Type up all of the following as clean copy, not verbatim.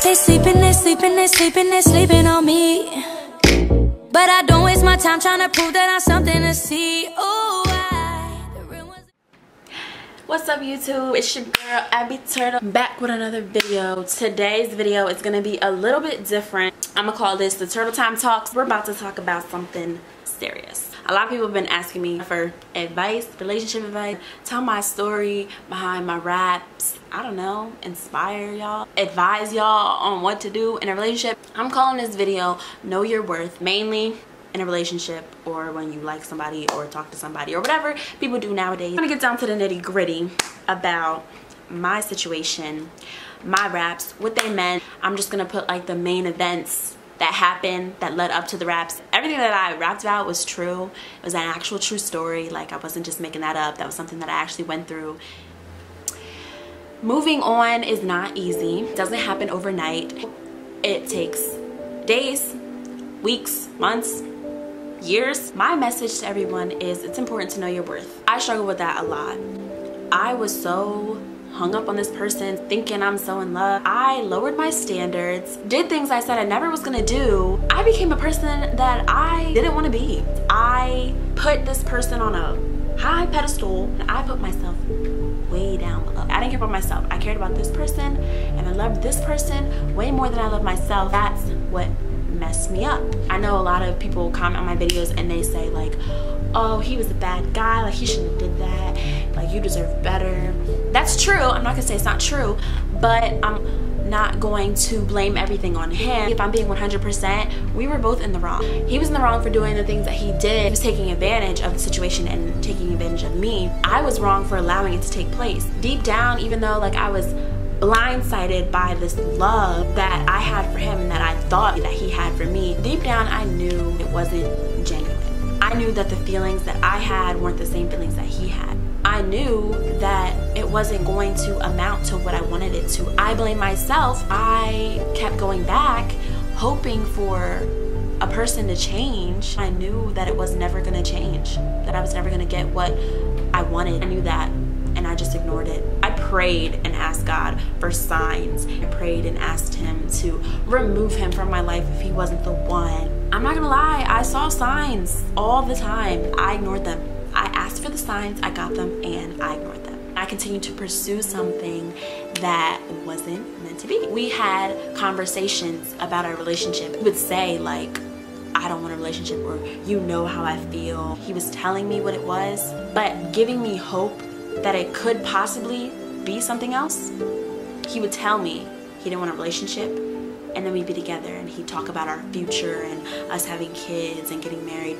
They sleeping, they sleeping, they sleeping, they sleeping on me. But I don't waste my time trying to prove that I'm something to see. Ooh, what's up YouTube? It's your girl Abby Turtle back with another video. Today's video is gonna be a little bit different. I'm gonna call this the Turtle Time Talks. We're about to talk about something serious. A lot of people have been asking me for advice, relationship advice, tell my story behind my raps, I don't know, inspire y'all, advise y'all on what to do in a relationship. I'm calling this video Know Your Worth, mainly in a relationship or when you like somebody or talk to somebody or whatever people do nowadays. I'm gonna get down to the nitty-gritty about my situation, my raps, what they meant. I'm just gonna put like the main events that happened that led up to the raps. Everything that I rapped about was true. It was an actual true story. Like, I wasn't just making that up. That was something that I actually went through. Moving on is not easy. It doesn't happen overnight. It takes days, weeks, months, years. My message to everyone is it's important to know your worth. I struggle with that a lot. I was so hung up on this person, thinking I'm so in love. I lowered my standards, did things I said I never was gonna do. I became a person that I didn't want to be. I put this person on a high pedestal and I put myself way down below. I didn't care about myself. I cared about this person and I loved this person way more than I loved myself. That's what messed me up. I know a lot of people comment on my videos and they say like, oh, he was a bad guy, like he shouldn't have did that, like you deserve better. That's true. I'm not gonna say it's not true, but I'm not going to blame everything on him. If I'm being 100%, we were both in the wrong. He was in the wrong for doing the things that he did. He was taking advantage of the situation and taking advantage of me. I was wrong for allowing it to take place. Deep down, even though like I was blindsided by this love that I had for him and that I thought that he had for me, deep down I knew it wasn't genuine. I knew that the feelings that I had weren't the same feelings that he had. I knew that it wasn't going to amount to what I wanted it to. I blamed myself. I kept going back hoping for a person to change. I knew that it was never gonna change, that I was never gonna get what I wanted. I knew that and I just ignored it. I prayed and asked God for signs. I prayed and asked him to remove him from my life if he wasn't the one. I'm not gonna lie, I saw signs all the time. I ignored them. I asked for the signs, I got them, and I ignored them. I continued to pursue something that wasn't meant to be. We had conversations about our relationship. He would say like, I don't want a relationship, or you know how I feel. He was telling me what it was, but giving me hope that it could possibly be something else. He would tell me he didn't want a relationship, and then we'd be together and he'd talk about our future and us having kids and getting married.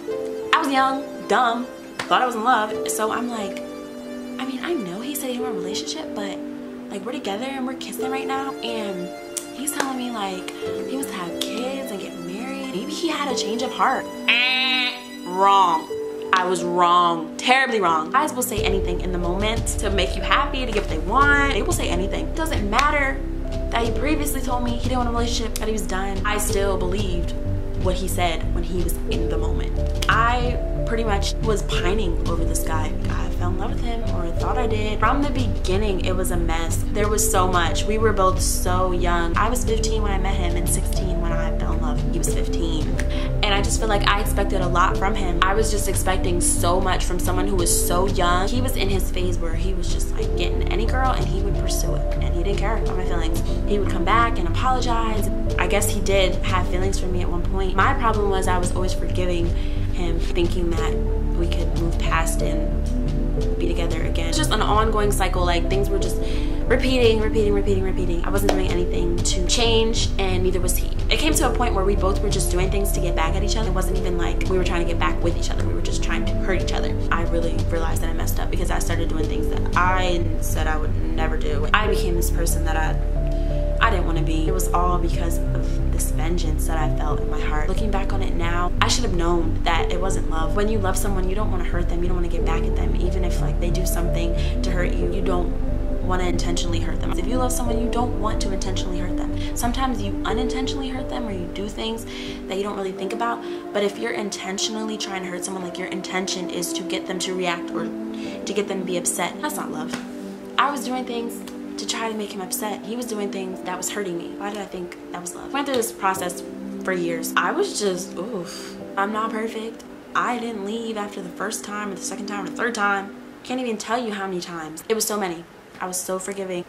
I was young, dumb, thought I was in love. So I'm like, I mean, I know he said he didn't want a relationship, but like we're together and we're kissing right now and he's telling me like he wants to have kids and get married. Maybe he had a change of heart. Wrong. I was wrong, terribly wrong. Guys will say anything in the moment to make you happy, to get what they want. They will say anything. It doesn't matter that he previously told me he didn't want a relationship, that he was done. I still believed what he said when he was in the moment. I pretty much was pining over this guy. I fell in love with him, or thought I did. From the beginning, it was a mess. There was so much. We were both so young. I was 15 when I met him and 16 when I fell in love. He was 15. And I just feel like I expected a lot from him. I was just expecting so much from someone who was so young. He was in his phase where he was just like getting any girl and he would pursue it. And he didn't care about my feelings. He would come back and apologize. I guess he did have feelings for me at one point. My problem was I was always forgiving him, thinking that we could move past and be together again. It's just an ongoing cycle. Like things were just repeating. I wasn't doing anything to change, and neither was he. It came to a point where we both were just doing things to get back at each other. It wasn't even like we were trying to get back with each other. We were just trying to hurt each other. I really realized that I messed up because I started doing things that I said I would never do. I became this person that I didn't want to be. It was all because of this vengeance that I felt in my heart. Looking back on it now, I should have known that it wasn't love. When you love someone, you don't want to hurt them. You don't want to get back at them. Even if like they do something to hurt you, you don't want to intentionally hurt them. If you love someone, you don't want to intentionally hurt them. Sometimes you unintentionally hurt them, or you do things that you don't really think about. But if you're intentionally trying to hurt someone, like your intention is to get them to react or to get them to be upset, that's not love. I was doing things to try to make him upset. He was doing things that was hurting me. Why did I think that was love? I went through this process for years. I was just, oof. I'm not perfect. I didn't leave after the first time or the second time or the third time. Can't even tell you how many times. It was so many. I was so forgiving.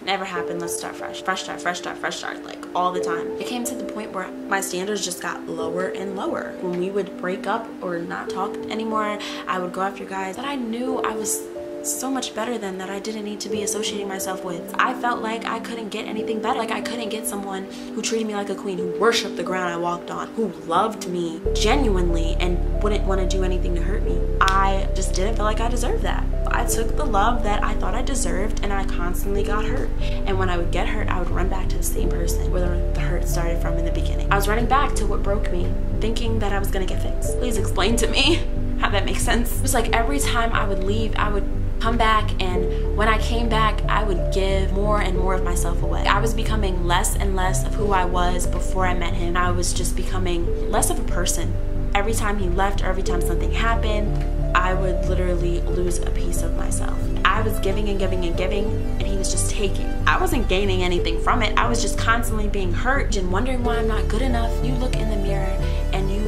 Never happened. Let's start fresh. Fresh start, fresh start, fresh start, like all the time. It came to the point where my standards just got lower and lower. When we would break up or not talk anymore, I would go after guys that I knew I was so much better than, that I didn't need to be associating myself with. I felt like I couldn't get anything better. Like I couldn't get someone who treated me like a queen, who worshiped the ground I walked on, who loved me genuinely and wouldn't want to do anything to hurt me. I just didn't feel like I deserved that. I took the love that I thought I deserved and I constantly got hurt. And when I would get hurt, I would run back to the same person where the hurt started from in the beginning. I was running back to what broke me, thinking that I was gonna get fixed. Please explain to me how that makes sense. It was like every time I would leave, I would come back, and when I came back, I would give more and more of myself away. I was becoming less and less of who I was before I met him. I was just becoming less of a person. Every time he left or every time something happened, I would literally lose a piece of myself. I was giving and giving and giving, and he was just taking. I wasn't gaining anything from it. I was just constantly being hurt and wondering why I'm not good enough. You look in the mirror and you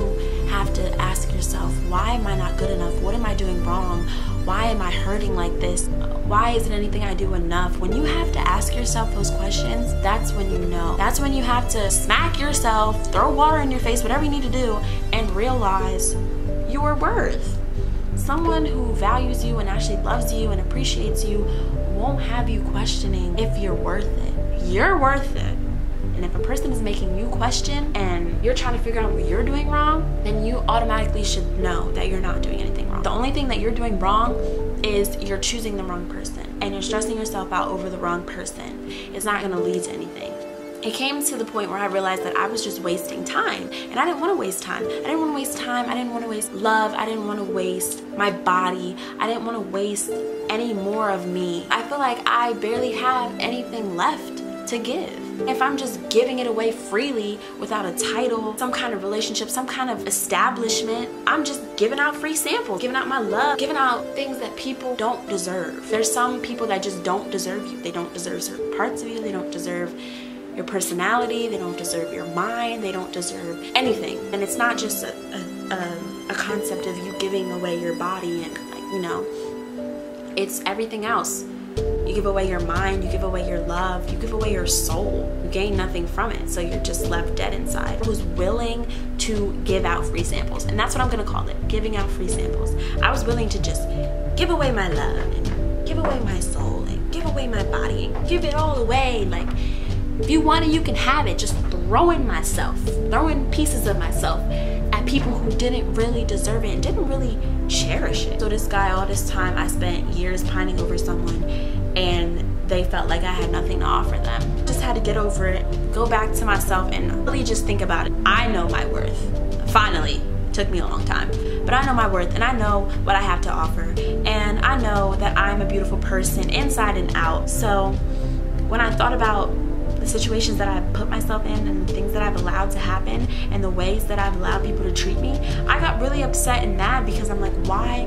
have to ask yourself, why am I not good enough? What am I doing wrong? Why am I hurting like this? Why isn't anything I do enough? When you have to ask yourself those questions, that's when you know. That's when you have to smack yourself, throw water in your face, whatever you need to do, and realize your worth. Someone who values you and actually loves you and appreciates you won't have you questioning if you're worth it. You're worth it. And if a person is making you question and you're trying to figure out what you're doing wrong, then you automatically should know that you're not doing anything wrong. The only thing that you're doing wrong is you're choosing the wrong person and you're stressing yourself out over the wrong person. It's not gonna lead to anything. It came to the point where I realized that I was just wasting time, and I didn't want to waste time. I didn't want to waste time. I didn't want to waste love. I didn't want to waste my body. I didn't want to waste any more of me. I feel like I barely have anything left to give. If I'm just giving it away freely without a title, some kind of relationship, some kind of establishment, I'm just giving out free samples, giving out my love, giving out things that people don't deserve. There's some people that just don't deserve you. They don't deserve certain parts of you. They don't deserve your personality. They don't deserve your mind. They don't deserve anything. And it's not just a concept of you giving away your body and, like, you know, it's everything else. You give away your mind, you give away your love, you give away your soul. You gain nothing from it, so you're just left dead inside. I was willing to give out free samples, and that's what I'm gonna call it, giving out free samples. I was willing to just give away my love, and give away my soul, and give away my body, and give it all away. Like, if you want it, you can have it. Just throwing pieces of myself at people who didn't really deserve it and didn't really cherish it. So this guy, all this time I spent years pining over someone, and they felt like I had nothing to offer them. Just had to get over it, go back to myself, and really just think about it. I know my worth. Finally. Took me a long time, but I know my worth, and I know what I have to offer, and I know that I'm a beautiful person inside and out. So when I thought about the situations that I've put myself in and the things that I've allowed to happen and the ways that I've allowed people to treat me, I got really upset and mad, because I'm like, why?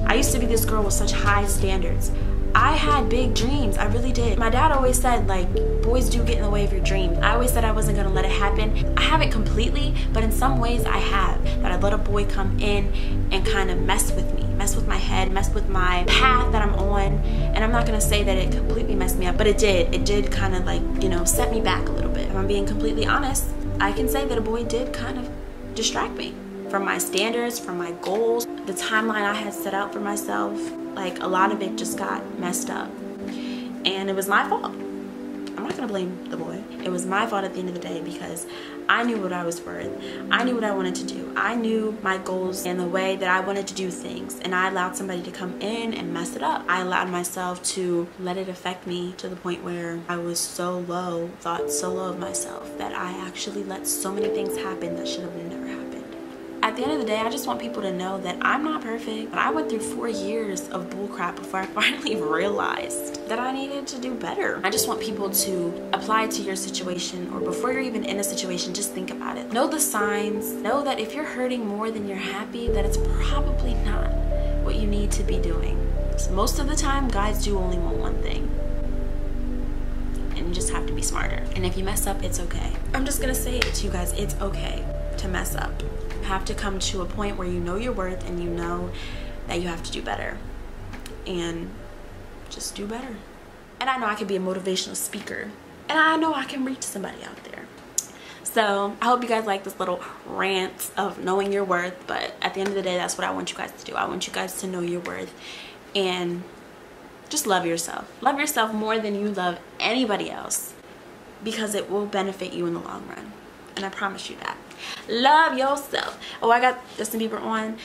I used to be this girl with such high standards. I had big dreams, I really did. My dad always said, like, boys do get in the way of your dreams. I always said I wasn't gonna let it happen. I haven't completely, but in some ways I have. That I let a boy come in and kind of mess with me, mess with my head, mess with my path that I'm on. And I'm not gonna say that it completely messed me up, but it did. It did kind of, like, you know, set me back a little bit. If I'm being completely honest, I can say that a boy did kind of distract me from my standards, from my goals, the timeline I had set out for myself. Like, a lot of it just got messed up, and it was my fault. I'm not gonna blame the boy. It was my fault at the end of the day, because I knew what I was worth. I knew what I wanted to do. I knew my goals and the way that I wanted to do things, and I allowed somebody to come in and mess it up. I allowed myself to let it affect me to the point where I was so low, thought so low of myself, that I actually let so many things happen that should have never happened. At the end of the day, I just want people to know that I'm not perfect, but I went through 4 years of bullcrap before I finally realized that I needed to do better. I just want people to apply it to your situation, or before you're even in a situation, just think about it. Know the signs. Know that if you're hurting more than you're happy, that it's probably not what you need to be doing. want. Most of the time, guys do only want one thing. And you just have to be smarter. And if you mess up, it's okay. I'm just gonna say it to you guys, it's okay to mess up. You have to come to a point where you know your worth and you know that you have to do better. And just do better. And I know I can be a motivational speaker. And I know I can reach somebody out there. So I hope you guys like this little rant of knowing your worth. But at the end of the day, that's what I want you guys to do. I want you guys to know your worth. And just love yourself. Love yourself more than you love anybody else. Because it will benefit you in the long run. And I promise you that. Love yourself. Oh, I got Justin Bieber on.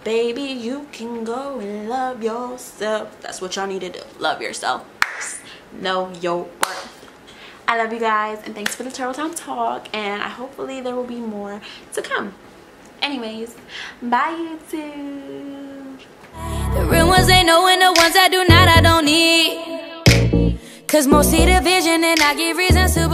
Baby, you can go and love yourself. That's what y'all need to do. Love yourself first. Know your worth. I love you guys, and thanks for the Turtle Time talk, and hopefully there will be more to come. Anyways, bye YouTube. The real ones ain't knowing, the ones I do not, I don't need. Cause most see the vision and I give reasons to